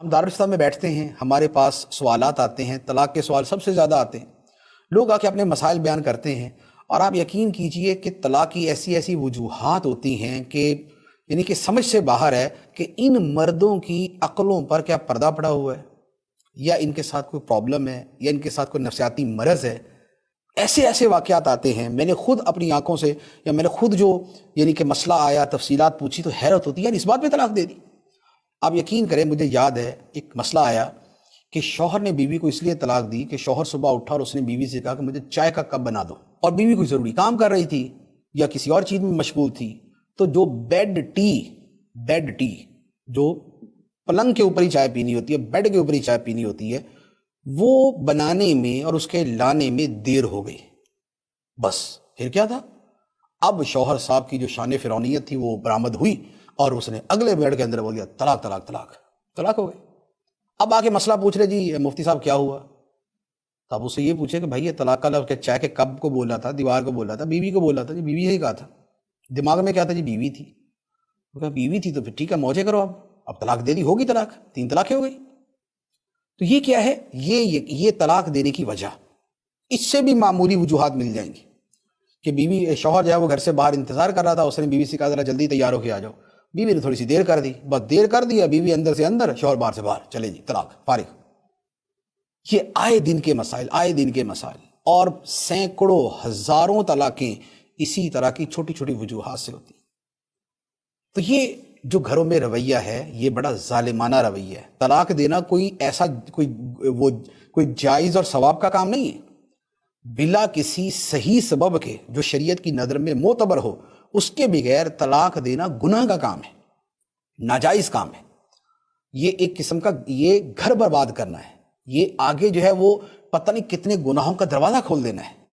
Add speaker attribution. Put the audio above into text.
Speaker 1: ہم دارالاسلام میں بیٹھتے ہیں، ہمارے پاس سوالات آتے ہیں، طلاق کے سوال سب سے زیادہ آتے ہیں، لوگ آ کے اپنے مسائل بیان کرتے ہیں، اور آپ یقین کیجئے کہ طلاق کی ایسی ایسی وجوہات ہوتی ہیں کہ یعنی کہ سمجھ سے باہر ہے کہ ان مردوں کی عقلوں پر کیا پردہ پڑا ہوا ہے، یا ان کے ساتھ کوئی پرابلم ہے، یا ان کے ساتھ کوئی نفسیاتی مرض ہے۔ ایسے ایسے واقعات آتے ہیں، میں نے خود اپنی آنکھوں سے، یا میں نے خود جو یعنی کہ مسئلہ آیا، تفصیلات پوچھی تو حیرت ہوتی ہے، یعنی اس بات پہ طلاق دے دی۔ آپ یقین کریں، مجھے یاد ہے ایک مسئلہ آیا کہ شوہر نے بیوی کو اس لیے طلاق دی کہ شوہر صبح اٹھا اور اس نے بیوی سے کہا کہ مجھے چائے کا کپ بنا دو، اور بیوی کوئی ضروری کام کر رہی تھی یا کسی اور چیز میں مشغول تھی، تو جو بیڈ ٹی جو پلنگ کے اوپر ہی چائے پینی ہوتی ہے، بیڈ کے اوپر ہی چائے پینی ہوتی ہے، وہ بنانے میں اور اس کے لانے میں دیر ہو گئی۔ بس پھر کیا تھا، اب شوہر صاحب کی جو شان فرعونیت تھی وہ برآمد ہوئی، اور اس نے اگلے بیڈ کے اندر بول دیا طلاق طلاق طلاق، طلاق ہو گئی۔ اب آ کے مسئلہ پوچھ رہے جی مفتی صاحب کیا ہوا، تو اب اسے یہ پوچھے کہ بھائی یہ طلاق کا لفظ چائے کے کپ کو بولا تھا، دیوار کو بولا تھا، بیوی کو بولا تھا؟ جی بیوی ہی کہا تھا، دماغ میں کیا تھا؟ جی بیوی تھی۔ وہ کہا بیوی تھی تو پھر ٹھیک ہے، موجے کرو، اب طلاق دے دی، ہوگی طلاق، 3 طلاقیں ہو گئی۔ تو یہ کیا ہے، یہ طلاق دینے کی وجہ، اس سے بھی معمولی وجوہات مل جائیں گی کہ بیوی شوہر جو ہے وہ گھر سے باہر انتظار کر رہا تھا، اس نے بیوی سے کہا ذرا جلدی تیار ہو کے آ جاؤ، بیوی نے تھوڑی سی دیر کر دی، بس دیر کر دیا، بیوی اندر سے اندر، شوہر باہر سے باہر، چلے جی طلاق، فارغ۔ یہ آئے دن کے مسائل، اور سینکڑوں ہزاروں طلاقیں اسی طرح کی چھوٹی چھوٹی وجوہات سے ہوتی ہیں۔ تو یہ جو گھروں میں رویہ ہے یہ بڑا ظالمانہ رویہ ہے۔ طلاق دینا کوئی ایسا کوئی جائز اور ثواب کا کام نہیں ہے، بلا کسی صحیح سبب کے جو شریعت کی نظر میں معتبر ہو، اس کے بغیر طلاق دینا گناہ کا کام ہے، ناجائز کام ہے۔ یہ ایک قسم کا یہ گھر برباد کرنا ہے، یہ آگے جو ہے وہ پتہ نہیں کتنے گناہوں کا دروازہ کھول دینا ہے۔